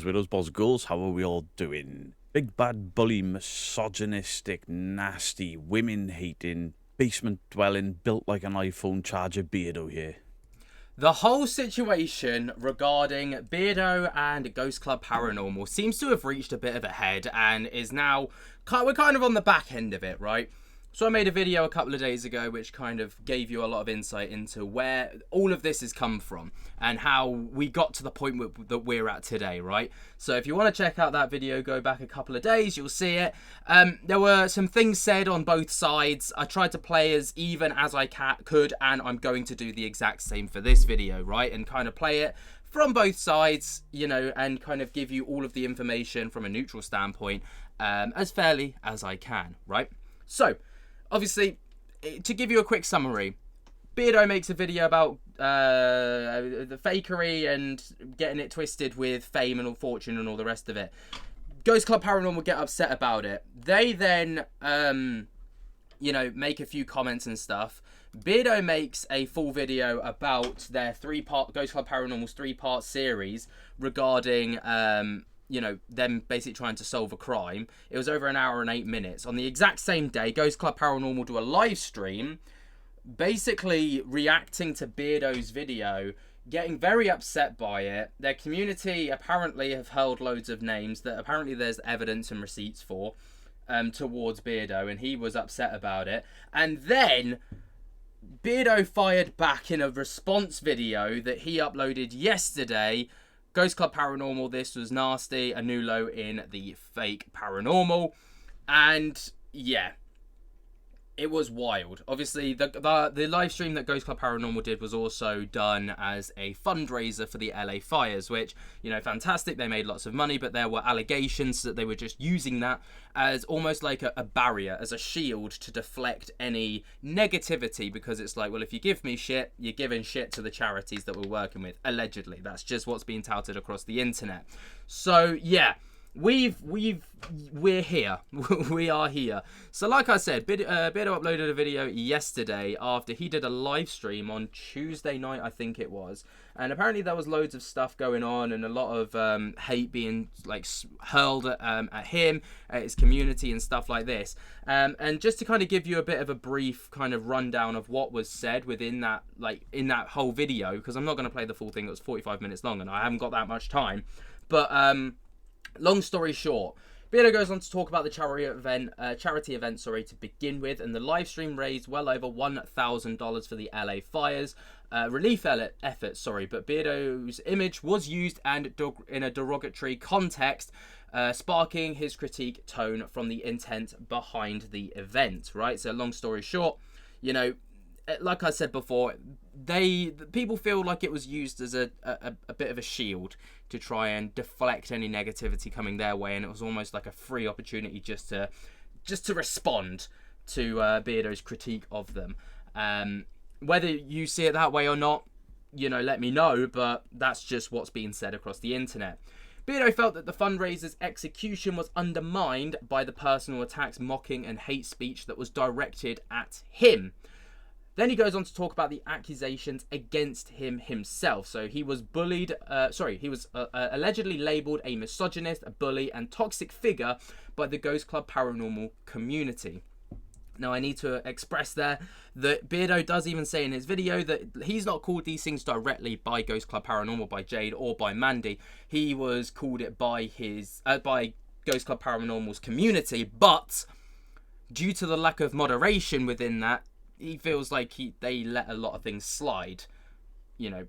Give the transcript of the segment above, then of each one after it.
Widows, boys, girls, how are we all doing? Big bad bully, misogynistic, nasty, women hating, basement dwelling, built like an iPhone charger Beardo here. The whole situation regarding Beardo and Ghost Club Paranormal seems to have reached a bit of a head and is now, we're kind of on the back end of it, right? So I made a video a couple of days ago which kind of gave you a lot of insight into where all of this has come from and how we got to the point that we're at today, right? So if you want to check out that video, go back a couple of days, you'll see it. There were some things said on both sides. I tried to play as even as I could, and I'm going to do the exact same for this video, right? And kind of play it from both sides, you know, and kind of give you all of the information from a neutral standpoint as fairly as I can, right? So, obviously, to give you a quick summary, Beardo makes a video about the fakery and getting it twisted with fame and all fortune and all the rest of it. Ghost Club Paranormal get upset about it. They then, you know, make a few comments and stuff. Beardo makes a full video about their Ghost Club Paranormal's 3-part series regarding you know, them basically trying to solve a crime. It was over an hour and 8 minutes. On the exact same day, Ghost Club Paranormal do a live stream, basically reacting to Beardo's video, getting very upset by it. Their community apparently have held loads of names that apparently there's evidence and receipts for towards Beardo, and he was upset about it. And then Beardo fired back in a response video that he uploaded yesterday. Ghost Club Paranormal, this was nasty, a new low in the fake paranormal, and yeah, it was wild. Obviously, the live stream that Ghost Club Paranormal did was also done as a fundraiser for the LA fires, which, you know, fantastic. They made lots of money, but there were allegations that they were just using that as almost like a barrier, as a shield to deflect any negativity, because it's like, well, if you give me shit, you're giving shit to the charities that we're working with. Allegedly, that's just what's being touted across the internet. So yeah. We're here. We are here. So like I said, Beardo uploaded a video yesterday after he did a live stream on Tuesday night, I think it was. And apparently there was loads of stuff going on and a lot of hate being like hurled at him, at his community and stuff like this. And just to kind of give you a bit of a brief kind of rundown of what was said within that, like in that whole video, because I'm not going to play the full thing. It was 45 minutes long and I haven't got that much time. But long story short, Beardo goes on to talk about the charity event, to begin with, and the live stream raised well over $1,000 for the LA fires, relief effort, but Beardo's image was used and in a derogatory context, sparking his critique tone from the intent behind the event, right? So long story short, you know, like I said before, people feel like it was used as a bit of a shield to try and deflect any negativity coming their way, and it was almost like a free opportunity just to respond to Beardo's critique of them. Whether you see it that way or not, you know, let me know, but that's just what's being said across the internet. Beardo felt that the fundraiser's execution was undermined by the personal attacks, mocking and hate speech that was directed at him. Then he goes on to talk about the accusations against him himself. So he was bullied, he was allegedly labelled a misogynist, a bully and toxic figure by the Ghost Club Paranormal community. Now, I need to express there that Beardo does even say in his video that he's not called these things directly by Ghost Club Paranormal, by Jade or by Mandy. He was called it by by Ghost Club Paranormal's community, but due to the lack of moderation within that, he feels like they let a lot of things slide, you know,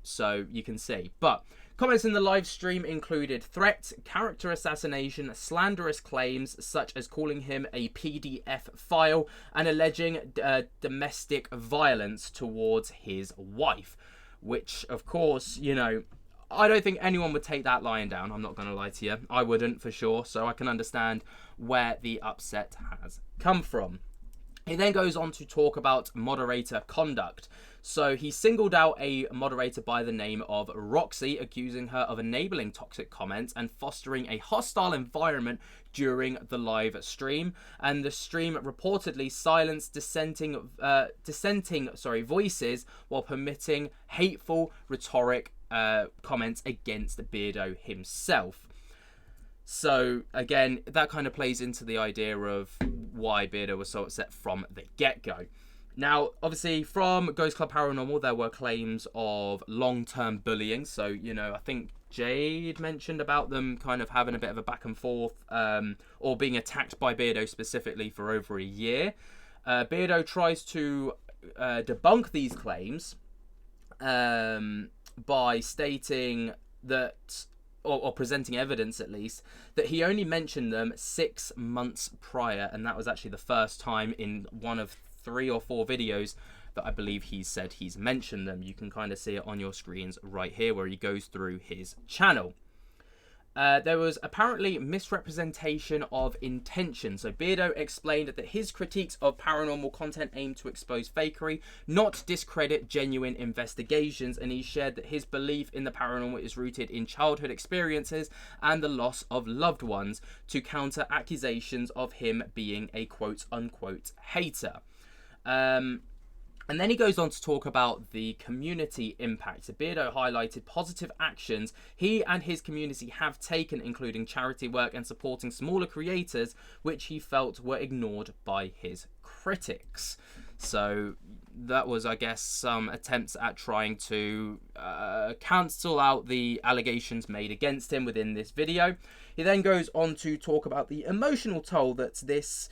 so you can see. But comments in the live stream included threats, character assassination, slanderous claims such as calling him a PDF file and alleging domestic violence towards his wife, which, of course, you know, I don't think anyone would take that lying down. I'm not going to lie to you. I wouldn't, for sure. So I can understand where the upset has come from. He then goes on to talk about moderator conduct. So he singled out a moderator by the name of Roxy, accusing her of enabling toxic comments and fostering a hostile environment during the live stream. And the stream reportedly silenced dissenting voices while permitting hateful rhetoric comments against Beardo himself. So again, that kind of plays into the idea of why Beardo was so upset from the get-go. Now, obviously, from Ghost Club Paranormal, there were claims of long-term bullying. So, I think Jade mentioned about them kind of having a bit of a back and forth, or being attacked by Beardo specifically for over a year. Beardo tries to debunk these claims by stating that, or presenting evidence at least, that he only mentioned them 6 months prior, and that was actually the first time in one of 3 or 4 videos that I believe he said he's mentioned them. You can kind of see it on your screens right here where he goes through his channel. There was apparently misrepresentation of intention. So Beardo explained that his critiques of paranormal content aim to expose fakery, not discredit genuine investigations, and he shared that his belief in the paranormal is rooted in childhood experiences and the loss of loved ones, to counter accusations of him being a quote-unquote hater. And then he goes on to talk about the community impact. So Beardo highlighted positive actions he and his community have taken, including charity work and supporting smaller creators, which he felt were ignored by his critics. So that was, I guess, some attempts at trying to cancel out the allegations made against him within this video. He then goes on to talk about the emotional toll that this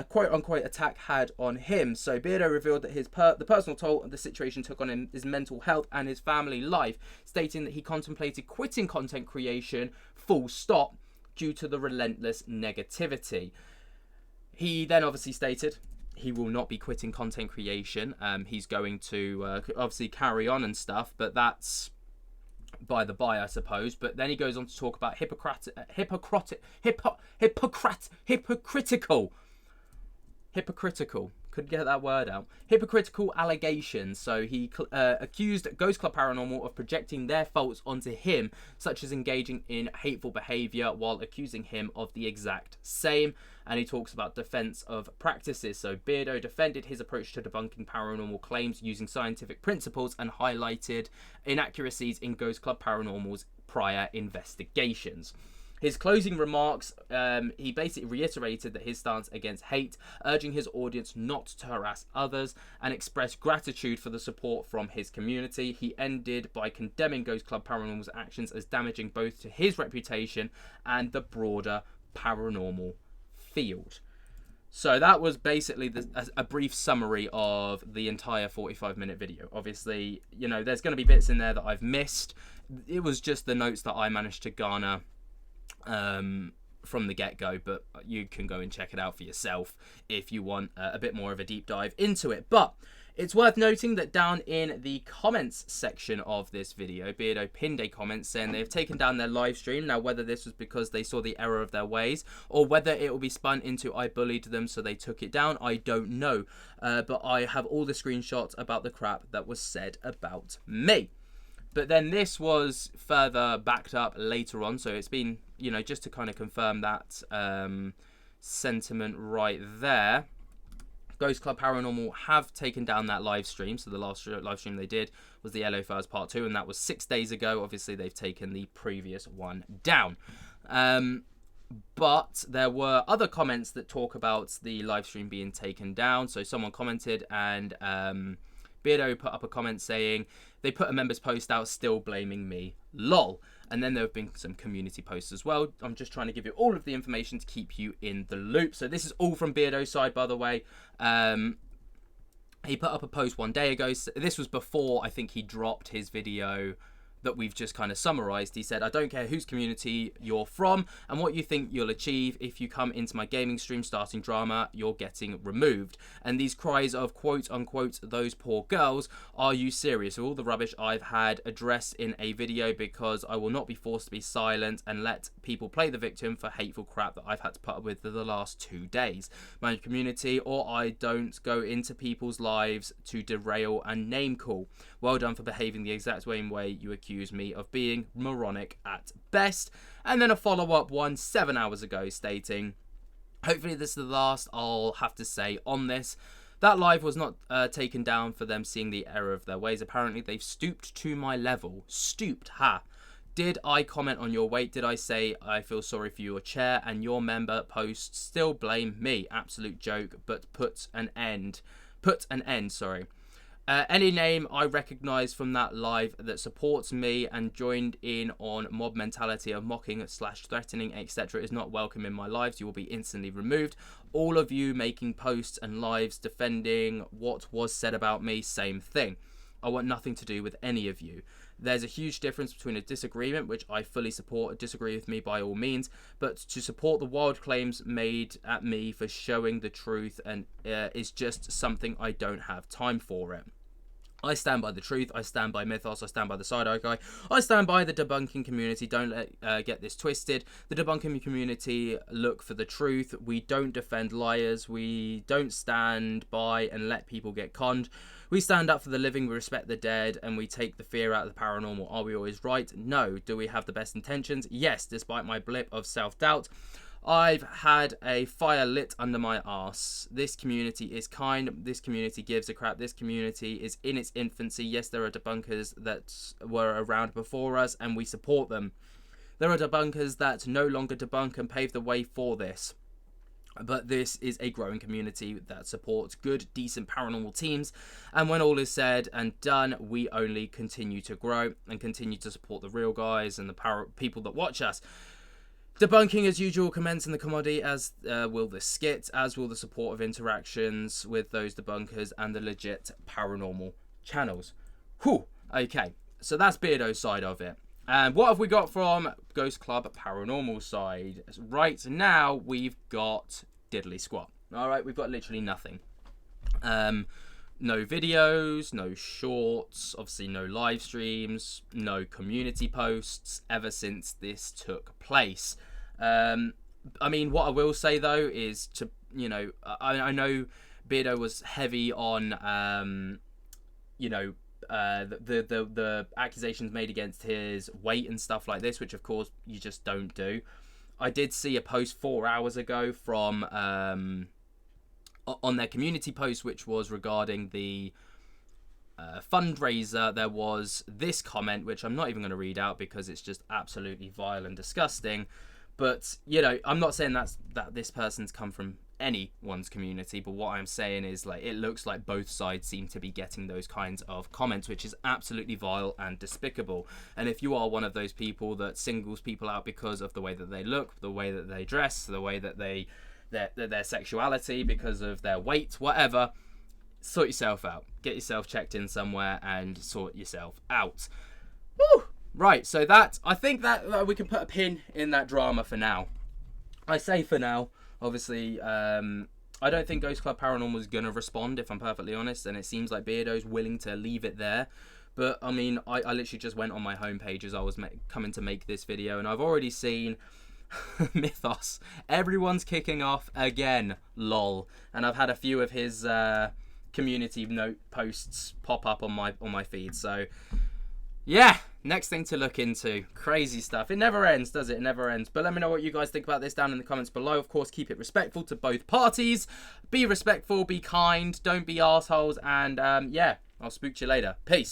quote-unquote attack had on him. So Beardo revealed that the personal toll the situation took on his mental health and his family life, stating that he contemplated quitting content creation full stop due to the relentless negativity. He then obviously stated he will not be quitting content creation. He's going to obviously carry on and stuff, but that's by the by, I suppose. But then he goes on to talk about hypocritical, could get that word out, hypocritical allegations. So he accused Ghost Club Paranormal of projecting their faults onto him, such as engaging in hateful behaviour, while accusing him of the exact same. And he talks about defence of practices. So Beardo defended his approach to debunking paranormal claims using scientific principles and highlighted inaccuracies in Ghost Club Paranormal's prior investigations. His closing remarks, he basically reiterated that his stance against hate, urging his audience not to harass others, and expressed gratitude for the support from his community. He ended by condemning Ghost Club Paranormal's actions as damaging both to his reputation and the broader paranormal field. So that was basically a brief summary of the entire 45-minute video. Obviously, there's going to be bits in there that I've missed. It was just the notes that I managed to garner from the get-go, but you can go and check it out for yourself if you want a bit more of a deep dive into it. But it's worth noting that down in the comments section of this video, Beardo pinned a comment saying they've taken down their live stream. Now, whether this was because they saw the error of their ways, or whether it will be spun into I bullied them so they took it down, I don't know. But I have all the screenshots about the crap that was said about me. But then this was further backed up later on, so it's been, just to kind of confirm that sentiment right there. Ghost Club Paranormal have taken down that live stream. So the last live stream they did was the LO Files Part 2, and that was 6 days ago. Obviously, they've taken the previous one down. But there were other comments that talk about the live stream being taken down. So someone commented, and Beardo put up a comment saying, they put a member's post out still blaming me, lol. And then there have been some community posts as well. I'm just trying to give you all of the information to keep you in the loop. So this is all from Beardo's side, by the way. He put up a post 1 day ago. So this was before, I think, he dropped his video that we've just kind of summarized. He said, I don't care whose community you're from and what you think you'll achieve. If you come into my gaming stream starting drama, you're getting removed. And these cries of quote unquote those poor girls, are you serious? All the rubbish I've had addressed in a video, because I will not be forced to be silent and let people play the victim for hateful crap that I've had to put up with for the last 2 days. My community, or I don't go into people's lives to derail and name call. Well done for behaving the exact same way you accuse me of being moronic at best. And then a follow-up one 7 hours ago stating, hopefully this is the last I'll have to say on this. That live was not taken down for them seeing the error of their ways. Apparently, they've stooped to my level. Stooped, ha. Did I comment on your weight? Did I say I feel sorry for your chair and your member post still blame me? Absolute joke, but put an end, sorry. Any name I recognise from that live that supports me and joined in on mob mentality of mocking / threatening, etc. is not welcome in my lives. You will be instantly removed. All of you making posts and lives defending what was said about me, same thing. I want nothing to do with any of you. There's a huge difference between a disagreement, which I fully support, disagree with me by all means, but to support the wild claims made at me for showing the truth and is just something I don't have time for it. I stand by the truth, I stand by Mythos, I stand by the side-eye guy, I stand by the debunking community. Don't get this twisted. The debunking community look for the truth. We don't defend liars. We don't stand by and let people get conned. We stand up for the living, we respect the dead, and we take the fear out of the paranormal. Are we always right? No. Do we have the best intentions? Yes, despite my blip of self-doubt. I've had a fire lit under my arse. This community is kind. This community gives a crap. This community is in its infancy. Yes, there are debunkers that were around before us, and we support them. There are debunkers that no longer debunk and pave the way for this. But this is a growing community that supports good, decent paranormal teams. And when all is said and done, we only continue to grow and continue to support the real guys and the people that watch us. Debunking, as usual, commence in the commodity, as will the skit, as will the support of interactions with those debunkers and the legit paranormal channels. Whew. Okay, so that's Beardo's side of it. And what have we got from Ghost Club Paranormal side? Right now, we've got diddly squat. All right, we've got literally nothing. No videos, no shorts, obviously no live streams, no community posts ever since this took place. I mean, what I will say though is to, you know, I know Beardo was heavy on, you know, the accusations made against his weight and stuff like this, which of course you just don't do. I did see a post 4 hours ago from on their community post, which was regarding the fundraiser. There was this comment, which I'm not even going to read out because it's just absolutely vile and disgusting. But, you know, I'm not saying that this person's come from anyone's community, but what I'm saying is, like, it looks like both sides seem to be getting those kinds of comments, which is absolutely vile and despicable. And if you are one of those people that singles people out because of the way that they look, the way that they dress, the way that their sexuality, because of their weight, whatever, sort yourself out. Get yourself checked in somewhere and sort yourself out. Woo! Right, so I think that we can put a pin in that drama for now. I say for now. Obviously, I don't think Ghost Club Paranormal is going to respond, if I'm perfectly honest, and it seems like Beardo's willing to leave it there. But, I mean, I literally just went on my homepage as I was coming to make this video, and I've already seen Mythos. Everyone's kicking off again, lol. And I've had a few of his community note posts pop up on my feed, so yeah, next thing to look into. Crazy stuff. It never ends, does it? It never ends. But let me know what you guys think about this down in the comments below. Of course, keep it respectful to both parties. Be respectful, be kind, don't be arseholes. And yeah, I'll spook you later. Peace.